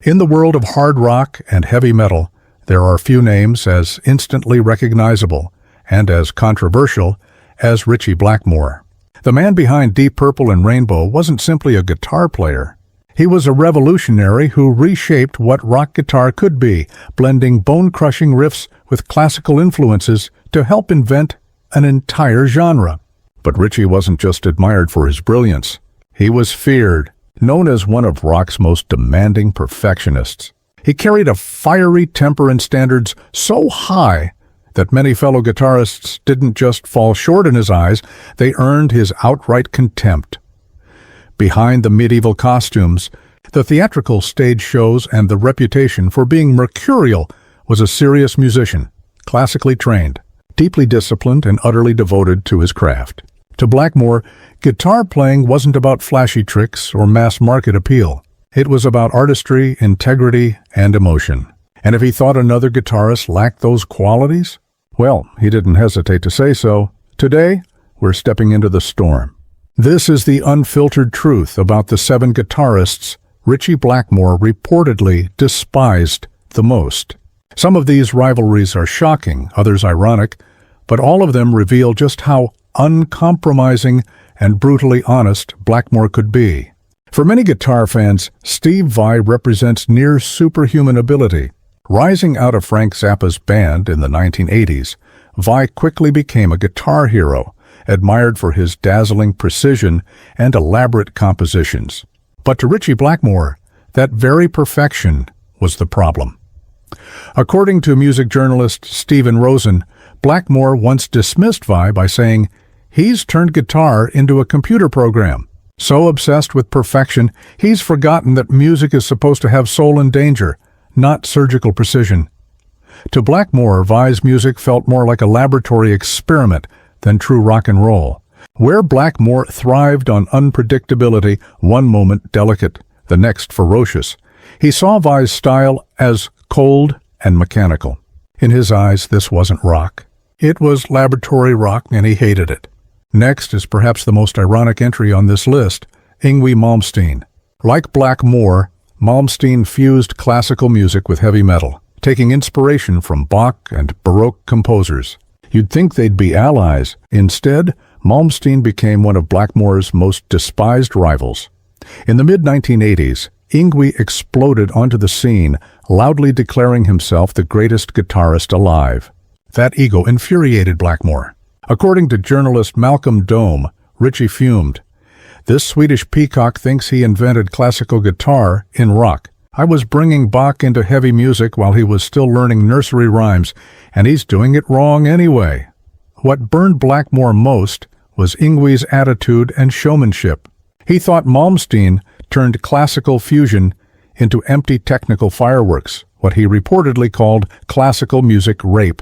In the world of hard rock and heavy metal, there are few names as instantly recognizable and as controversial as Ritchie Blackmore. The man behind Deep Purple and Rainbow wasn't simply a guitar player. He was a revolutionary who reshaped what rock guitar could be, blending bone-crushing riffs with classical influences to help invent an entire genre. But Ritchie wasn't just admired for his brilliance. He was feared, known as one of rock's most demanding perfectionists. He carried a fiery temper and standards so high that many fellow guitarists didn't just fall short in his eyes, they earned his outright contempt. Behind the medieval costumes, the theatrical stage shows, and the reputation for being mercurial was a serious musician, classically trained, deeply disciplined, and utterly devoted to his craft. To Blackmore, guitar playing wasn't about flashy tricks or mass-market appeal. It was about artistry, integrity, and emotion. And if he thought another guitarist lacked those qualities, well, he didn't hesitate to say so. Today, we're stepping into the storm. This is the unfiltered truth about the 7 guitarists Ritchie Blackmore reportedly despised the most. Some of these rivalries are shocking, others ironic, but all of them reveal just how uncompromising and brutally honest Blackmore could be. For many guitar fans, Steve Vai represents near superhuman ability. Rising out of Frank Zappa's band in the 1980s, Vai quickly became a guitar hero, admired for his dazzling precision and elaborate compositions. But to Ritchie Blackmore, that very perfection was the problem. According to music journalist Steven Rosen, Blackmore once dismissed Vai by saying, "He's turned guitar into a computer program. So obsessed with perfection, he's forgotten that music is supposed to have soul and danger, not surgical precision." To Blackmore, Vai's music felt more like a laboratory experiment than true rock and roll. Where Blackmore thrived on unpredictability, one moment delicate, the next ferocious, he saw Vai's style as cold and mechanical. In his eyes, this wasn't rock. It was laboratory rock, and he hated it. Next is perhaps the most ironic entry on this list, Yngwie Malmsteen. Like Blackmore, Malmsteen fused classical music with heavy metal, taking inspiration from Bach and Baroque composers. You'd think they'd be allies. Instead, Malmsteen became one of Blackmore's most despised rivals. In the mid-1980s, Yngwie exploded onto the scene, loudly declaring himself the greatest guitarist alive. That ego infuriated Blackmore. According to journalist Malcolm Dome, Ritchie fumed. "This Swedish peacock thinks he invented classical guitar in rock. I was bringing Bach into heavy music while he was still learning nursery rhymes, and he's doing it wrong anyway." What burned Blackmore most was Yngwie's attitude and showmanship. He thought Malmsteen turned classical fusion into empty technical fireworks, what he reportedly called classical music rape.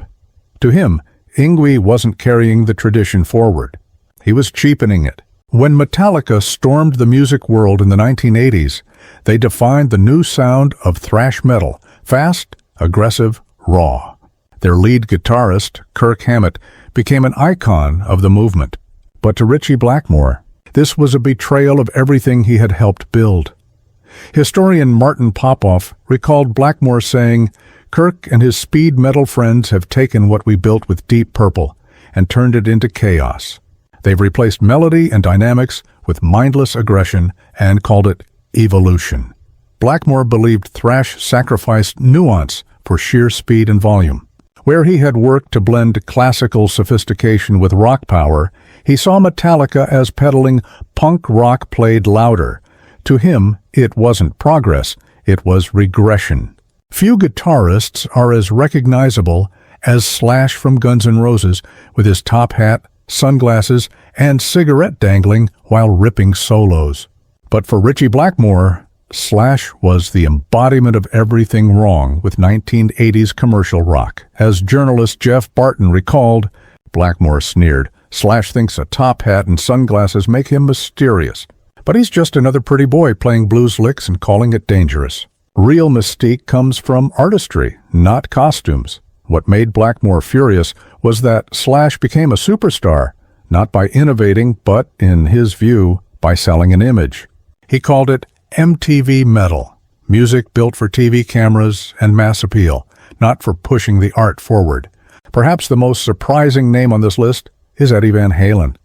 To him, Yngwie wasn't carrying the tradition forward. He was cheapening it. When Metallica stormed the music world in the 1980s, they defined the new sound of thrash metal, fast, aggressive, raw. Their lead guitarist, Kirk Hammett, became an icon of the movement. But to Ritchie Blackmore, this was a betrayal of everything he had helped build. Historian Martin Popoff recalled Blackmore saying, "Kirk and his speed metal friends have taken what we built with Deep Purple and turned it into chaos. They've replaced melody and dynamics with mindless aggression and called it evolution." Blackmore believed thrash sacrificed nuance for sheer speed and volume. Where he had worked to blend classical sophistication with rock power, he saw Metallica as peddling punk rock played louder. To him, it wasn't progress, it was regression. Few guitarists are as recognizable as Slash from Guns N' Roses with his top hat, sunglasses, and cigarette dangling while ripping solos. But for Ritchie Blackmore, Slash was the embodiment of everything wrong with 1980s commercial rock. As journalist Jeff Barton recalled, Blackmore sneered, "Slash thinks a top hat and sunglasses make him mysterious. But he's just another pretty boy playing blues licks and calling it dangerous." Real mystique comes from artistry, not costumes. What made Blackmore furious was that Slash became a superstar, not by innovating, but, in his view, by selling an image. He called it MTV metal, music built for TV cameras and mass appeal, not for pushing the art forward. Perhaps the most surprising name on this list is Eddie Van Halen.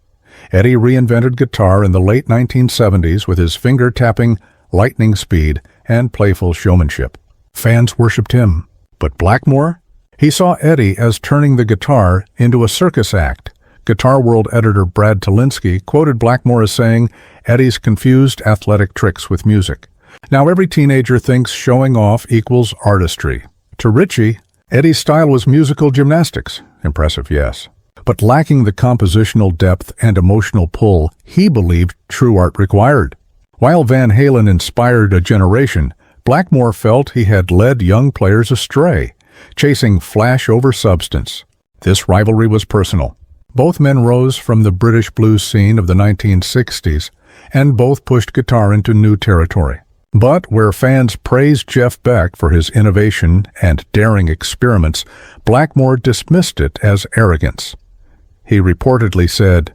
Eddie reinvented guitar in the late 1970s with his finger-tapping, lightning speed, and playful showmanship. Fans worshipped him. But Blackmore? He saw Eddie as turning the guitar into a circus act. Guitar World editor Brad Talinsky quoted Blackmore as saying, "Eddie's confused athletic tricks with music." Now every teenager thinks showing off equals artistry. To Ritchie, Eddie's style was musical gymnastics. Impressive, yes. But lacking the compositional depth and emotional pull he believed true art required. While Van Halen inspired a generation, Blackmore felt he had led young players astray, chasing flash over substance. This rivalry was personal. Both men rose from the British blues scene of the 1960s, and both pushed guitar into new territory. But where fans praised Jeff Beck for his innovation and daring experiments, Blackmore dismissed it as arrogance. He reportedly said,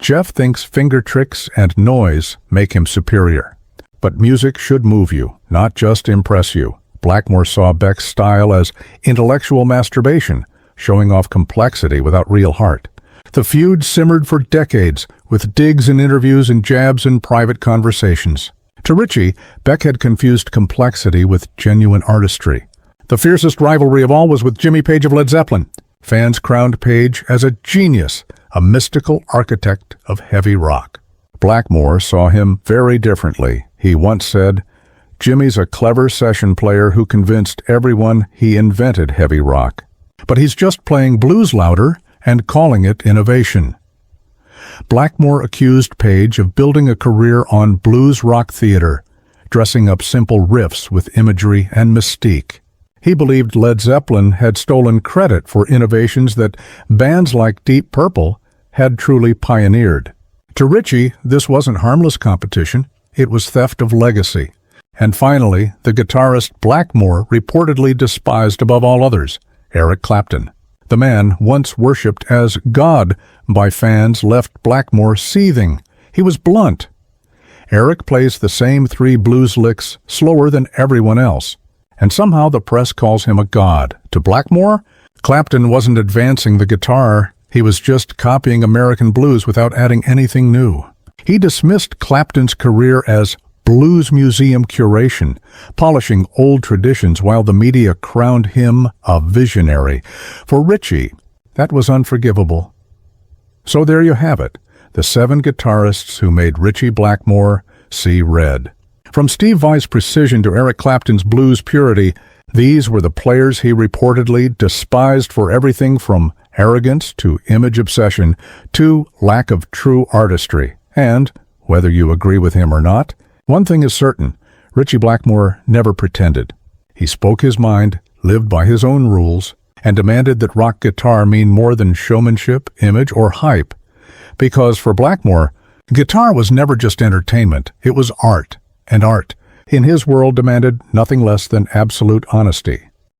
"Jeff thinks finger tricks and noise make him superior. But music should move you, not just impress you." Blackmore saw Beck's style as intellectual masturbation, showing off complexity without real heart. The feud simmered for decades, with digs in interviews and jabs in private conversations. To Ritchie, Beck had confused complexity with genuine artistry. The fiercest rivalry of all was with Jimmy Page of Led Zeppelin. Fans crowned Page as a genius, a mystical architect of heavy rock. Blackmore saw him very differently. He once said, "Jimmy's a clever session player who convinced everyone he invented heavy rock. But he's just playing blues louder and calling it innovation." Blackmore accused Page of building a career on blues rock theater, dressing up simple riffs with imagery and mystique. He believed Led Zeppelin had stolen credit for innovations that bands like Deep Purple had truly pioneered. To Ritchie, this wasn't harmless competition, it was theft of legacy. And finally, the guitarist Blackmore reportedly despised above all others, Eric Clapton. The man, once worshipped as God by fans, left Blackmore seething. He was blunt. Eric plays the same 3 blues licks slower than everyone else, and somehow the press calls him a god. To Blackmore, Clapton wasn't advancing the guitar, he was just copying American blues without adding anything new. He dismissed Clapton's career as blues museum curation, polishing old traditions while the media crowned him a visionary. For Ritchie, that was unforgivable. So there you have it, the 7 guitarists who made Ritchie Blackmore see red. From Steve Vai's precision to Eric Clapton's blues purity, these were the players he reportedly despised for everything from arrogance to image obsession to lack of true artistry. And, whether you agree with him or not, one thing is certain, Ritchie Blackmore never pretended. He spoke his mind, lived by his own rules, and demanded that rock guitar mean more than showmanship, image, or hype. Because for Blackmore, guitar was never just entertainment, it was art, and art, in his world, demanded nothing less than absolute honesty.